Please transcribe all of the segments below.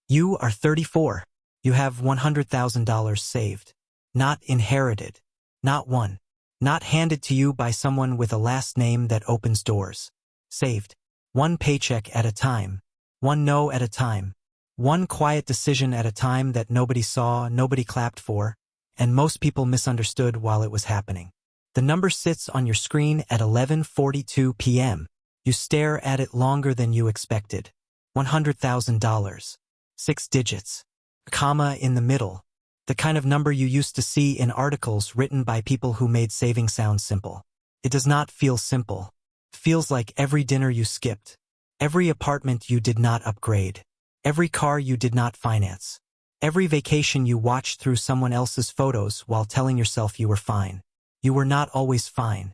You are 34. You have $100,000 saved. Not inherited. Not won. Not handed to you by someone with a last name that opens doors. Saved. One paycheck at a time. One no at a time. One quiet decision at a time that nobody saw, nobody clapped for, and most people misunderstood while it was happening. The number sits on your screen at 11:42 p.m. You stare at it longer than you expected. $100,000. 6 digits. A comma in the middle. The kind of number you used to see in articles written by people who made saving sound simple. It does not feel simple. It feels like every dinner you skipped. Every apartment you did not upgrade. Every car you did not finance. Every vacation you watched through someone else's photos while telling yourself you were fine. You were not always fine.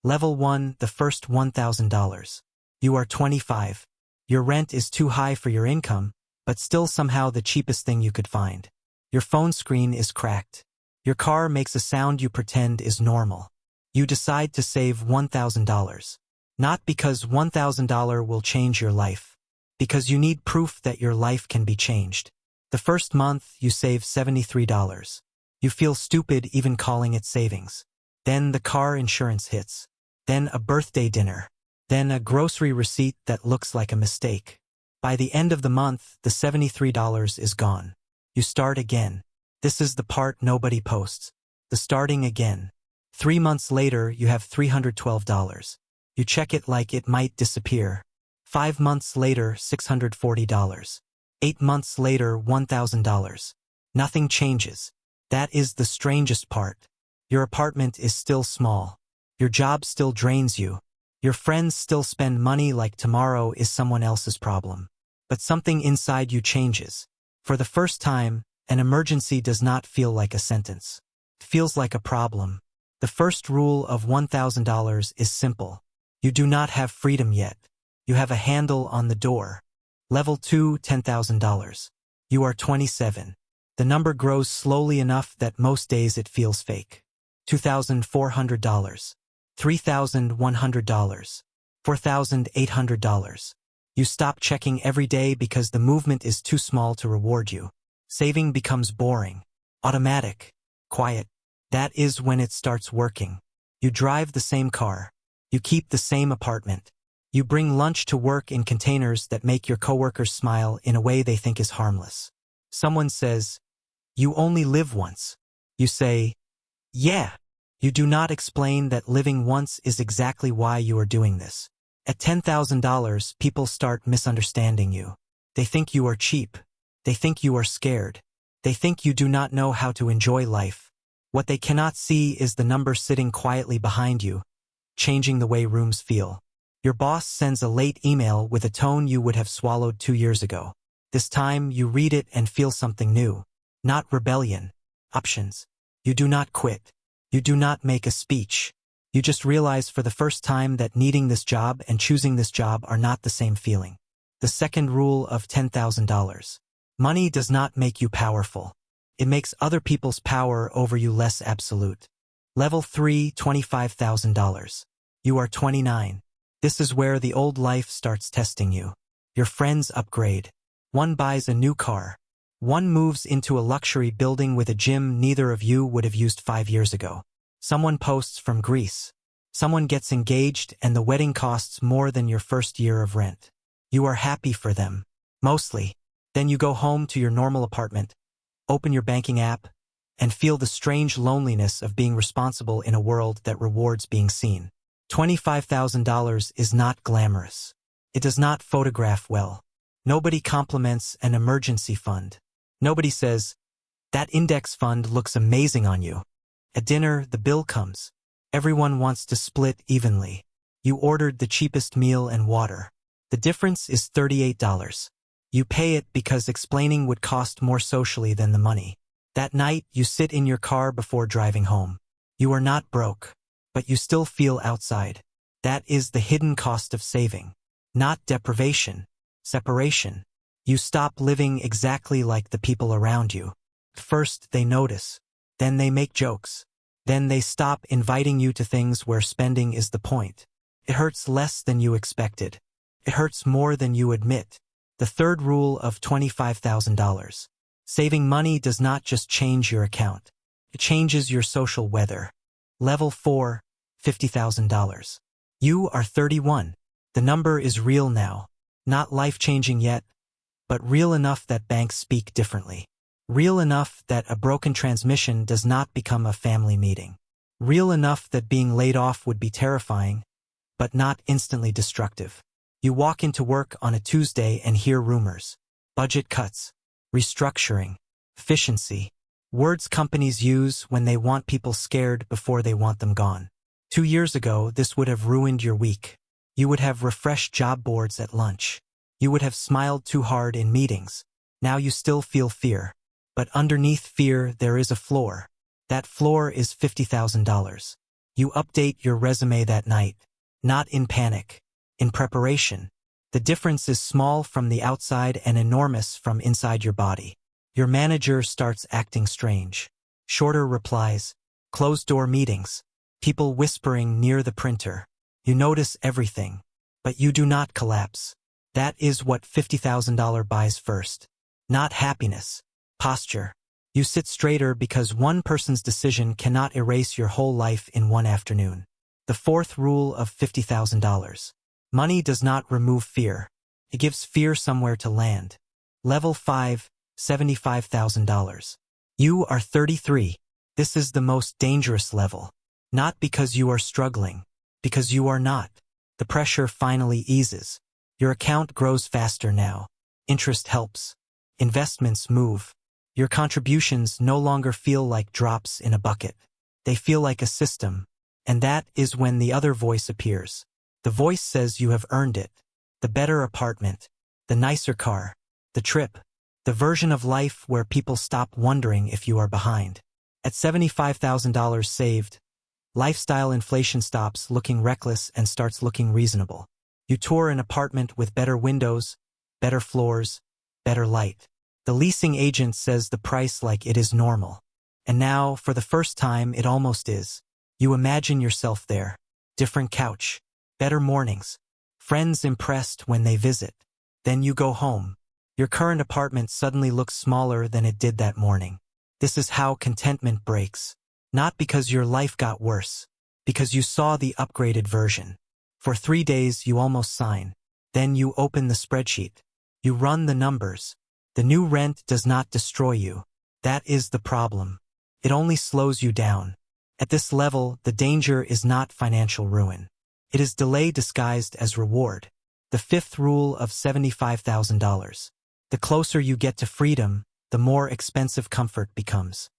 Level 1, the first $1,000. You are 25. Your rent is too high for your income, but still somehow the cheapest thing you could find. Your phone screen is cracked. Your car makes a sound you pretend is normal. You decide to save $1,000. Not because $1,000 will change your life. Because you need proof that your life can be changed. The first month, you save $73. You feel stupid even calling it savings. Then the car insurance hits. Then a birthday dinner. Then a grocery receipt that looks like a mistake. By the end of the month, the $73 is gone. You start again. This is the part nobody posts. The starting again. 3 months later, you have $312. You check it like it might disappear. 5 months later, $640. 8 months later, $1,000. Nothing changes. That is the strangest part. Your apartment is still small. Your job still drains you. Your friends still spend money like tomorrow is someone else's problem. But something inside you changes. For the first time, an emergency does not feel like a sentence. It feels like a problem. The first rule of $1,000 is simple. You do not have freedom yet. You have a handle on the door. Level 2, $10,000. You are 27. The number grows slowly enough that most days it feels fake. $2,400. $3,100. $4,800. You stop checking every day because the movement is too small to reward you. Saving becomes boring, automatic, quiet. That is when it starts working. You drive the same car. You keep the same apartment. You bring lunch to work in containers that make your coworkers smile in a way they think is harmless. Someone says, "You only live once." You say, "Yeah." You do not explain that living once is exactly why you are doing this. At $10,000, people start misunderstanding you. They think you are cheap. They think you are scared. They think you do not know how to enjoy life. What they cannot see is the number sitting quietly behind you, changing the way rooms feel. Your boss sends a late email with a tone you would have swallowed 2 years ago. This time, you read it and feel something new. Not rebellion. Options. You do not quit. You do not make a speech. You just realize for the first time that needing this job and choosing this job are not the same feeling. The second rule of $10,000. Money does not make you powerful. It makes other people's power over you less absolute. Level 3, $25,000. You are 29. This is where the old life starts testing you. Your friends upgrade. One buys a new car. One moves into a luxury building with a gym neither of you would have used 5 years ago. Someone posts from Greece. Someone gets engaged and the wedding costs more than your first year of rent. You are happy for them. Mostly. Then you go home to your normal apartment, open your banking app, and feel the strange loneliness of being responsible in a world that rewards being seen. $25,000 is not glamorous. It does not photograph well. Nobody compliments an emergency fund. Nobody says, "That index fund looks amazing on you." At dinner, the bill comes. Everyone wants to split evenly. You ordered the cheapest meal and water. The difference is $38. You pay it because explaining would cost more socially than the money. That night, you sit in your car before driving home. You are not broke, but you still feel outside. That is the hidden cost of saving. Not deprivation, separation. You stop living exactly like the people around you. First, they notice. Then they make jokes. Then they stop inviting you to things where spending is the point. It hurts less than you expected. It hurts more than you admit. The third rule of $25,000. Saving money does not just change your account. It changes your social weather. Level 4, $50,000. You are 31. The number is real now. Not life-changing yet, but real enough that banks speak differently. Real enough that a broken transmission does not become a family meeting. Real enough that being laid off would be terrifying, but not instantly destructive. You walk into work on a Tuesday and hear rumors. Budget cuts, restructuring, efficiency. Words companies use when they want people scared before they want them gone. 2 years ago, this would have ruined your week. You would have refreshed job boards at lunch. You would have smiled too hard in meetings. Now you still feel fear. But underneath fear, there is a floor. That floor is $50,000. You update your resume that night. Not in panic. In preparation. The difference is small from the outside and enormous from inside your body. Your manager starts acting strange. Shorter replies. Closed-door meetings. People whispering near the printer. You notice everything. But you do not collapse. That is what $50,000 buys first. Not happiness. Posture. You sit straighter because one person's decision cannot erase your whole life in one afternoon. The fourth rule of $50,000. Money does not remove fear. It gives fear somewhere to land. Level 5, $75,000. You are 33. This is the most dangerous level. Not because you are struggling, because you are not. The pressure finally eases. Your account grows faster now. Interest helps. Investments move. Your contributions no longer feel like drops in a bucket. They feel like a system. And that is when the other voice appears. The voice says you have earned it. The better apartment. The nicer car. The trip. The version of life where people stop wondering if you are behind. At $75,000 saved, lifestyle inflation stops looking reckless and starts looking reasonable. You tour an apartment with better windows, better floors, better light. The leasing agent says the price like it is normal. And now, for the first time, it almost is. You imagine yourself there. Different couch. Better mornings. Friends impressed when they visit. Then you go home. Your current apartment suddenly looks smaller than it did that morning. This is how contentment breaks. Not because your life got worse. Because you saw the upgraded version. For 3 days you almost sign. Then you open the spreadsheet. You run the numbers. The new rent does not destroy you. That is the problem. It only slows you down. At this level, the danger is not financial ruin. It is delay disguised as reward. The fifth rule of $75,000. The closer you get to freedom, the more expensive comfort becomes.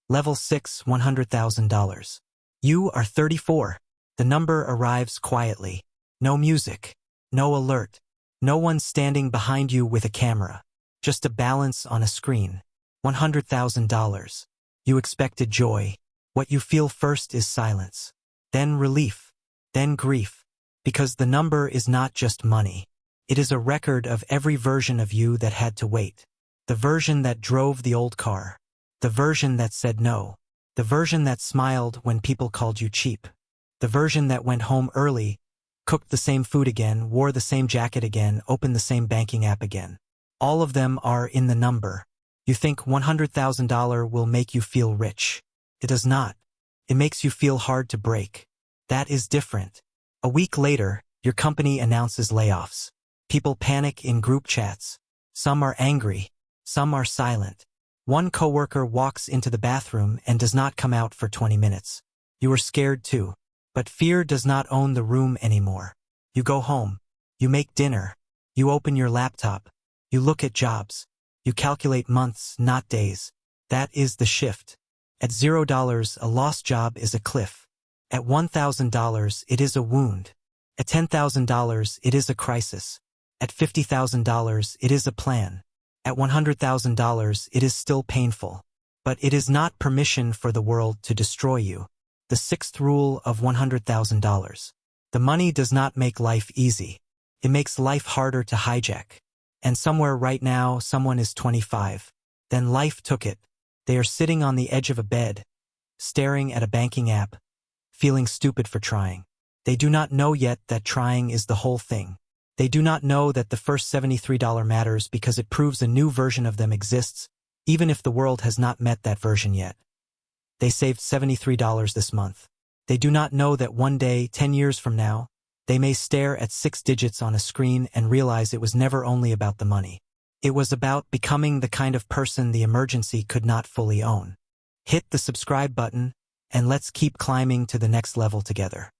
Level 6, $100,000. You are 34. The number arrives quietly. No music. No alert. No one standing behind you with a camera. Just a balance on a screen. $100,000. You expected joy. What you feel first is silence. Then relief. Then grief. Because the number is not just money. It is a record of every version of you that had to wait. The version that drove the old car. The version that said no. The version that smiled when people called you cheap. The version that went home early, cooked the same food again, wore the same jacket again, opened the same banking app again. All of them are in the number. You think $100,000 will make you feel rich. It does not. It makes you feel hard to break. That is different. A week later, your company announces layoffs. People panic in group chats. Some are angry. Some are silent. One coworker walks into the bathroom and does not come out for 20 minutes. You are scared too. But fear does not own the room anymore. You go home. You make dinner. You open your laptop. You look at jobs. You calculate months, not days. That is the shift. At $0, a lost job is a cliff. At $1,000, it is a wound. At $10,000, it is a crisis. At $50,000, it is a plan. At $100,000, it is still painful. But it is not permission for the world to destroy you. The sixth rule of $100,000. The money does not make life easy. It makes life harder to hijack. And somewhere right now, someone is 25. Then life took it. They are sitting on the edge of a bed, staring at a banking app, feeling stupid for trying. They do not know yet that trying is the whole thing. They do not know that the first $73 matters because it proves a new version of them exists, even if the world has not met that version yet. They saved $73 this month. They do not know that one day, 10 years from now, they may stare at 6 digits on a screen and realize it was never only about the money. It was about becoming the kind of person the emergency could not fully own. Hit the subscribe button, and let's keep climbing to the next level together.